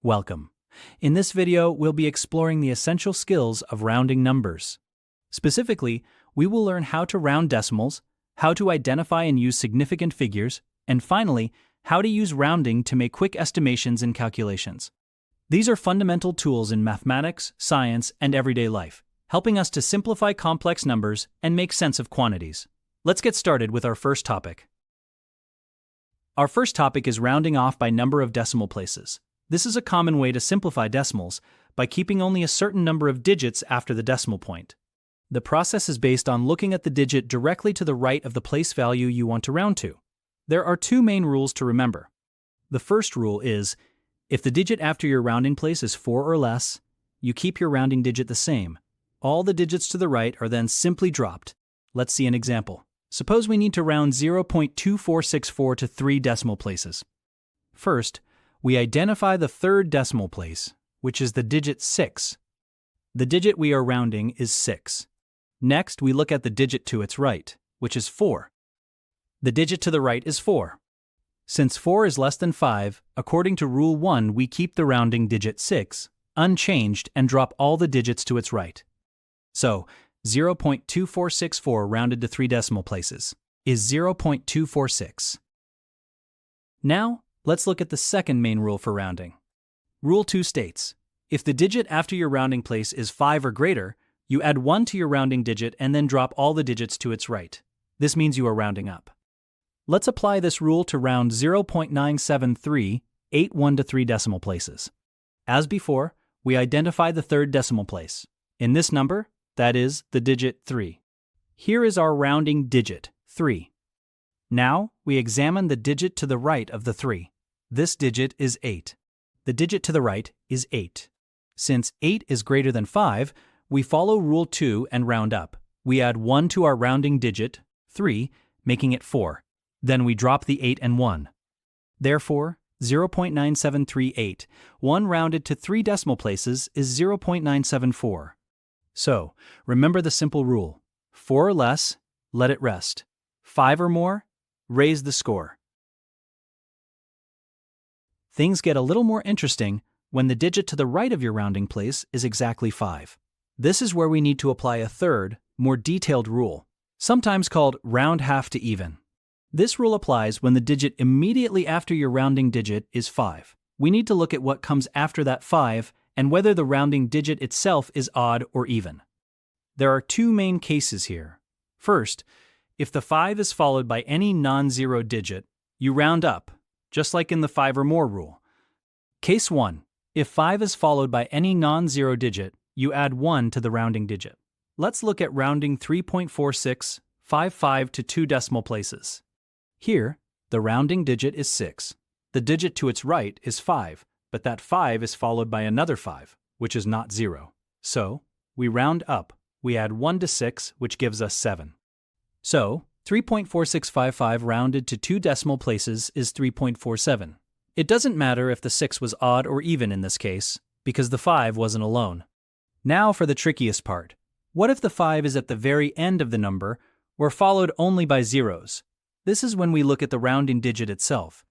Welcome. In this video, we'll be exploring the essential skills of rounding numbers. Specifically, we will learn how to round decimals, how to identify and use significant figures, and finally, how to use rounding to make quick estimations and calculations. These are fundamental tools in mathematics, science, and everyday life, helping us to simplify complex numbers and make sense of quantities. Let's get started with our first topic. Our first topic is rounding off by number of decimal places. This is a common way to simplify decimals by keeping only a certain number of digits after the decimal point. The process is based on looking at the digit directly to the right of the place value you want to round to. There are two main rules to remember. The first rule is, if the digit after your rounding place is 4 or less, you keep your rounding digit the same. All the digits to the right are then simply dropped. Let's see an example. Suppose we need to round 0.2464 to 3 decimal places. First, we identify the third decimal place, which is the digit 6. The digit we are rounding is 6. Next, we look at the digit to its right, which is 4. The digit to the right is 4. Since 4 is less than 5, according to Rule 1, we keep the rounding digit 6 unchanged and drop all the digits to its right. So, 0.2464 rounded to 3 decimal places is 0.246. Now, let's look at the second main rule for rounding. Rule 2 states, if the digit after your rounding place is 5 or greater, you add 1 to your rounding digit and then drop all the digits to its right. This means you are rounding up. Let's apply this rule to round 0.97381 to 3 decimal places. As before, we identify the third decimal place. In this number, that is, the digit 3. Here is our rounding digit, 3. Now, we examine the digit to the right of the 3. This digit is 8. The digit to the right is 8. Since 8 is greater than 5, we follow Rule 2 and round up. We add 1 to our rounding digit, 3, making it 4. Then we drop the 8 and 1. Therefore, 0.9738, 1 rounded to 3 decimal places, is 0.974. So, remember the simple rule. 4 or less, let it rest. 5 or more, raise the score. Things get a little more interesting when the digit to the right of your rounding place is exactly 5. This is where we need to apply a third, more detailed rule, sometimes called round half to even. This rule applies when the digit immediately after your rounding digit is 5. We need to look at what comes after that 5 and whether the rounding digit itself is odd or even. There are two main cases here. First, if the 5 is followed by any non-zero digit, you round up, just like in the 5 or more rule. Case 1. If 5 is followed by any non-zero digit, you add 1 to the rounding digit. Let's look at rounding 3.4655 to 2 decimal places. Here, the rounding digit is 6. The digit to its right is 5, but that 5 is followed by another 5, which is not 0. So, we round up. We add 1 to 6, which gives us 7. So, 3.4655 rounded to 2 decimal places is 3.47. It doesn't matter if the 6 was odd or even in this case, because the 5 wasn't alone. Now for the trickiest part. What if the 5 is at the very end of the number, or followed only by zeros? This is when we look at the rounding digit itself.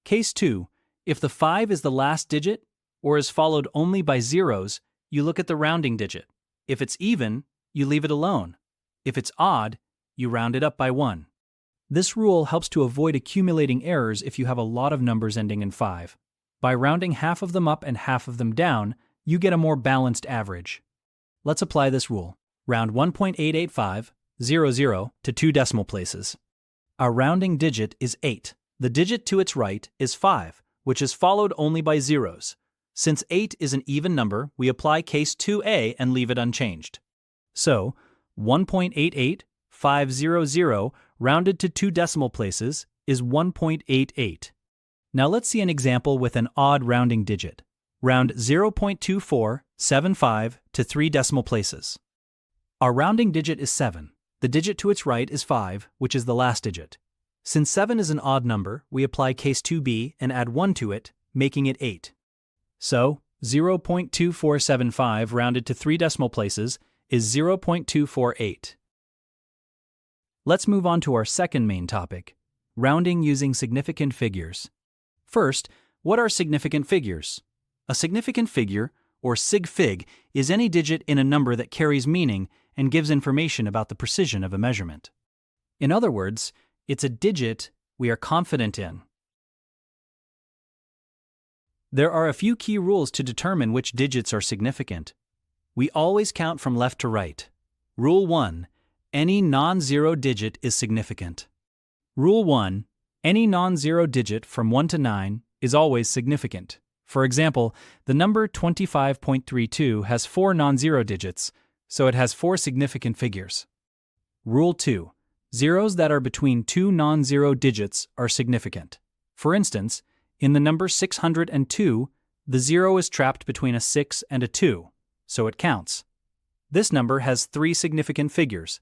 Case 2. If the 5 is the last digit, or is followed only by zeros, you look at the rounding digit. If it's even, you leave it alone. If it's odd, you round it up by 1. This rule helps to avoid accumulating errors if you have a lot of numbers ending in 5. By rounding half of them up and half of them down, you get a more balanced average. Let's apply this rule. Round 1.88500 to 2 decimal places. Our rounding digit is 8. The digit to its right is 5, which is followed only by zeros. Since 8 is an even number, we apply case 2a and leave it unchanged. So, 1.88500 rounded to 2 decimal places is 1.88. Now let's see an example with an odd rounding digit. Round 0.2475 to 3 decimal places. Our rounding digit is 7. The digit to its right is 5, which is the last digit. Since 7 is an odd number, we apply case 2b and add 1 to it, making it 8. So, 0.2475 rounded to 3 decimal places is 0.248. Let's move on to our second main topic, rounding using significant figures. First, what are significant figures? A significant figure, or sig fig, is any digit in a number that carries meaning and gives information about the precision of a measurement. In other words, it's a digit we are confident in. There are a few key rules to determine which digits are significant. We always count from left to right. Rule 1. Any non-zero digit is significant. Rule 1. Any non-zero digit from 1 to 9 is always significant. For example, the number 25.32 has 4 non-zero digits, so it has 4 significant figures. Rule 2. Zeros that are between 2 non-zero digits are significant. For instance, in the number 602, the 0 is trapped between a 6 and a 2, so it counts. This number has 3 significant figures.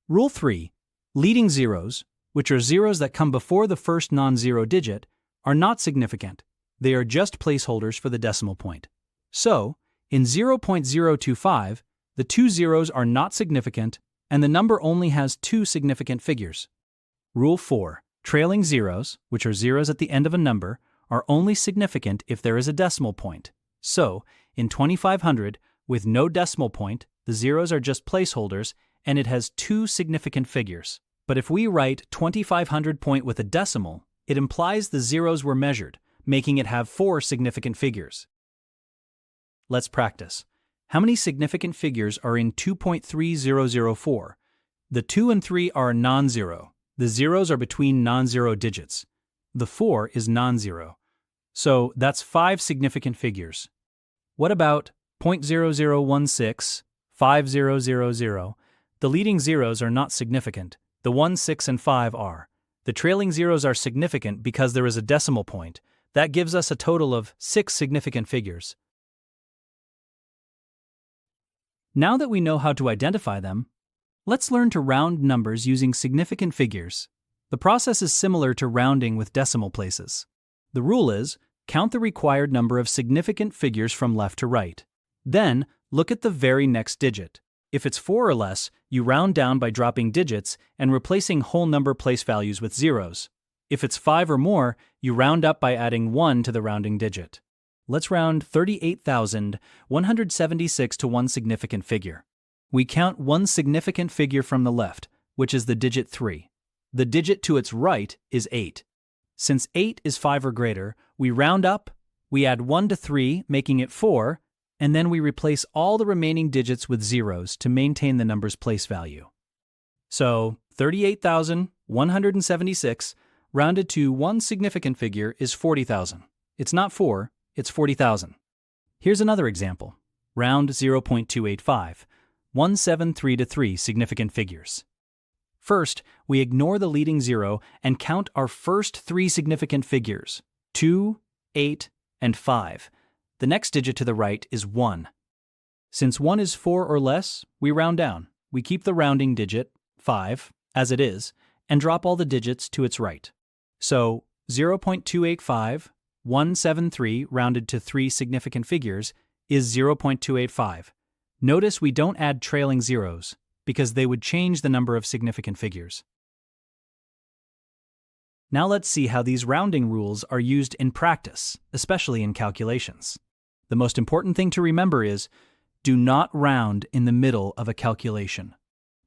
Rule 3. Leading zeros, which are zeros that come before the first non-zero digit, are not significant. They are just placeholders for the decimal point. So, in 0.025, the 2 zeros are not significant, and the number only has 2 significant figures. Rule 4. Trailing zeros, which are zeros at the end of a number, are only significant if there is a decimal point. So, in 2500, with no decimal point, the zeros are just placeholders, and it has 2 significant figures. But if we write 2500 point with a decimal, it implies the zeros were measured, making it have 4 significant figures. Let's practice. How many significant figures are in 2.3004? The 2 and 3 are non-zero. The zeros are between non-zero digits. The 4 is non-zero. So that's 5 significant figures. What about 0.0016, 5000? The leading zeros are not significant. The 1, 6, and 5 are. The trailing zeros are significant because there is a decimal point. That gives us a total of 6 significant figures. Now that we know how to identify them, let's learn to round numbers using significant figures. The process is similar to rounding with decimal places. The rule is, count the required number of significant figures from left to right. Then, look at the very next digit. If it's 4 or less, you round down by dropping digits and replacing whole number place values with zeros. If it's 5 or more, you round up by adding 1 to the rounding digit. Let's round 38,176 to one significant figure. We count one significant figure from the left, which is the digit 3. The digit to its right is 8. Since 8 is 5 or greater, we round up, we add 1 to 3, making it 4, and then we replace all the remaining digits with zeros to maintain the number's place value. So, 38,176 rounded to one significant figure is 40,000. It's not 4, it's 40,000. Here's another example. Round 0.285, 173 to 3 significant figures. First, we ignore the leading zero and count our first 3 significant figures, 2, 8, and 5. The next digit to the right is 1. Since 1 is 4 or less, we round down. We keep the rounding digit, 5, as it is, and drop all the digits to its right. So, 0.285, 173 rounded to 3 significant figures is 0.285. Notice we don't add trailing zeros, because they would change the number of significant figures. Now let's see how these rounding rules are used in practice, especially in calculations. The most important thing to remember is, do not round in the middle of a calculation.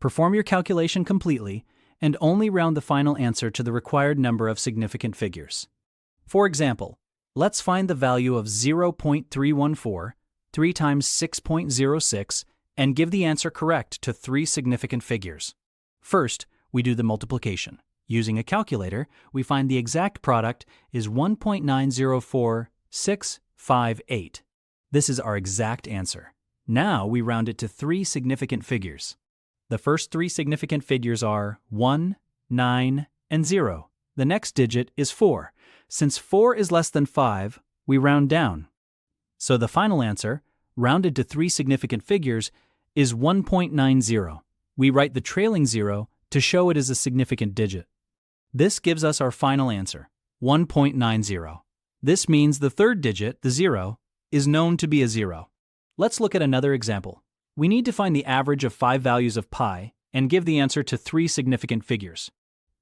Perform your calculation completely, and only round the final answer to the required number of significant figures. For example, let's find the value of 0.314, 3 times 6.06, and give the answer correct to 3 significant figures. First, we do the multiplication. Using a calculator, we find the exact product is 1.904658. This is our exact answer. Now we round it to 3 significant figures. The first 3 significant figures are 1, 9, and 0. The next digit is 4. Since 4 is less than 5, we round down. So the final answer, rounded to 3 significant figures, is 1.90. We write the trailing zero to show it is a significant digit. This gives us our final answer, 1.90. This means the third digit, the 0, is known to be a 0. Let's look at another example. We need to find the average of 5 values of pi and give the answer to 3 significant figures.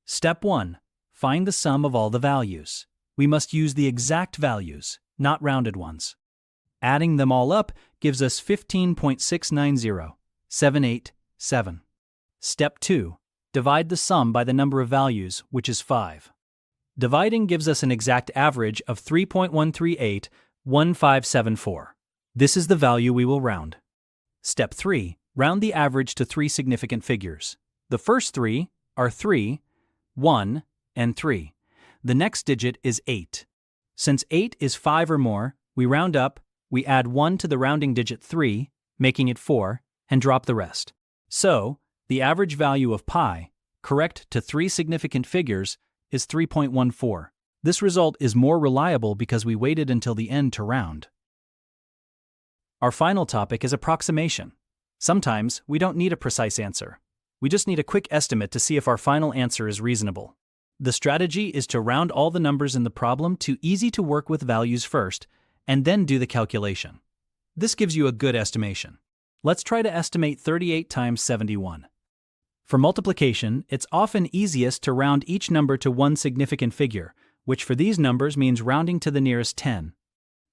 Step 1. Find the sum of all the values. We must use the exact values, not rounded ones. Adding them all up gives us 15.690787. Step 2. Divide the sum by the number of values, which is 5. Dividing gives us an exact average of 3.1381574. This is the value we will round. Step 3. Round the average to 3 significant figures. The first 3 are 3, 1, and 3. The next digit is 8. Since 8 is 5 or more, we round up, we add 1 to the rounding digit 3, making it 4, and drop the rest. So, the average value of pi, correct to 3 significant figures, is 3.14. This result is more reliable because we waited until the end to round. Our final topic is approximation. Sometimes we don't need a precise answer. We just need a quick estimate to see if our final answer is reasonable. The strategy is to round all the numbers in the problem to easy to work with values first, and then do the calculation. This gives you a good estimation. Let's try to estimate 38 times 71. For multiplication, it's often easiest to round each number to one significant figure, which for these numbers means rounding to the nearest 10.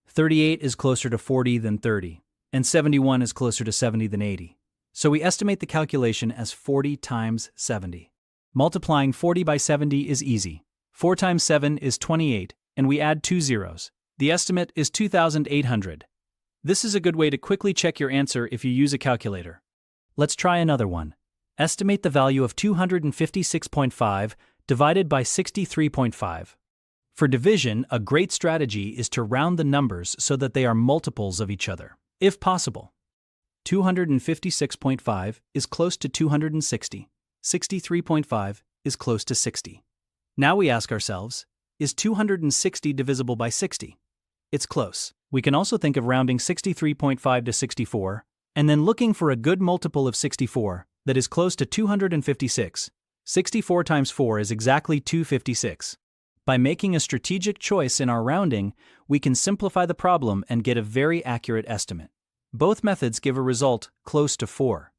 38 is closer to 40 than 30, and 71 is closer to 70 than 80. So we estimate the calculation as 40 times 70. Multiplying 40 by 70 is easy. 4 times 7 is 28, and we add 2 zeros. The estimate is 2,800. This is a good way to quickly check your answer if you use a calculator. Let's try another one. Estimate the value of 256.5 divided by 63.5. For division, a great strategy is to round the numbers so that they are multiples of each other, if possible. 256.5 is close to 260. 63.5 is close to 60. Now we ask ourselves, is 260 divisible by 60? It's close. We can also think of rounding 63.5 to 64, and then looking for a good multiple of 64 that is close to 256. 64 times 4 is exactly 256. By making a strategic choice in our rounding, we can simplify the problem and get a very accurate estimate. Both methods give a result close to 4.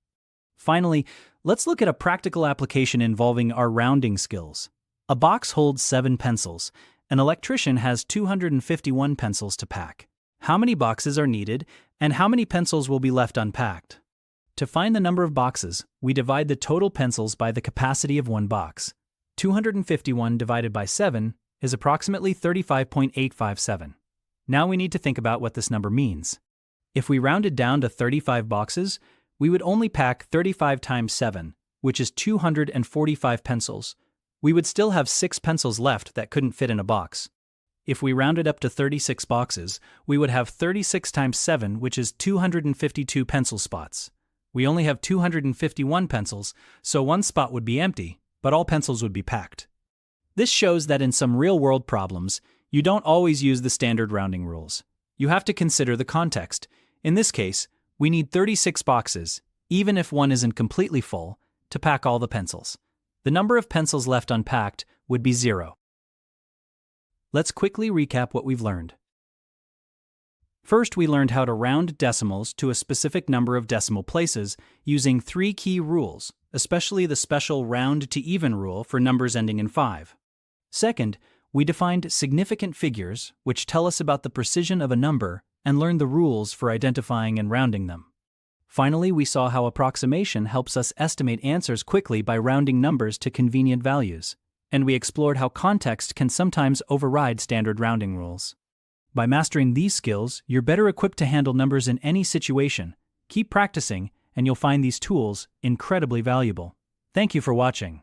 Finally, let's look at a practical application involving our rounding skills. A box holds 7 pencils. An electrician has 251 pencils to pack. How many boxes are needed, and how many pencils will be left unpacked? To find the number of boxes, we divide the total pencils by the capacity of one box. 251 divided by 7 is approximately 35.857. Now we need to think about what this number means. If we rounded down to 35 boxes, we would only pack 35 times 7, which is 245 pencils. We would still have 6 pencils left that couldn't fit in a box. If we rounded up to 36 boxes, we would have 36 times 7, which is 252 pencil spots. We only have 251 pencils, so one spot would be empty, but all pencils would be packed. This shows that in some real-world problems, you don't always use the standard rounding rules. You have to consider the context. In this case, we need 36 boxes, even if one isn't completely full, to pack all the pencils. The number of pencils left unpacked would be 0. Let's quickly recap what we've learned. First, we learned how to round decimals to a specific number of decimal places using 3 key rules, especially the special round to even rule for numbers ending in 5. Second, we defined significant figures, which tell us about the precision of a number, and learned the rules for identifying and rounding them. Finally, we saw how approximation helps us estimate answers quickly by rounding numbers to convenient values, and we explored how context can sometimes override standard rounding rules. By mastering these skills, you're better equipped to handle numbers in any situation. Keep practicing, and you'll find these tools incredibly valuable. Thank you for watching.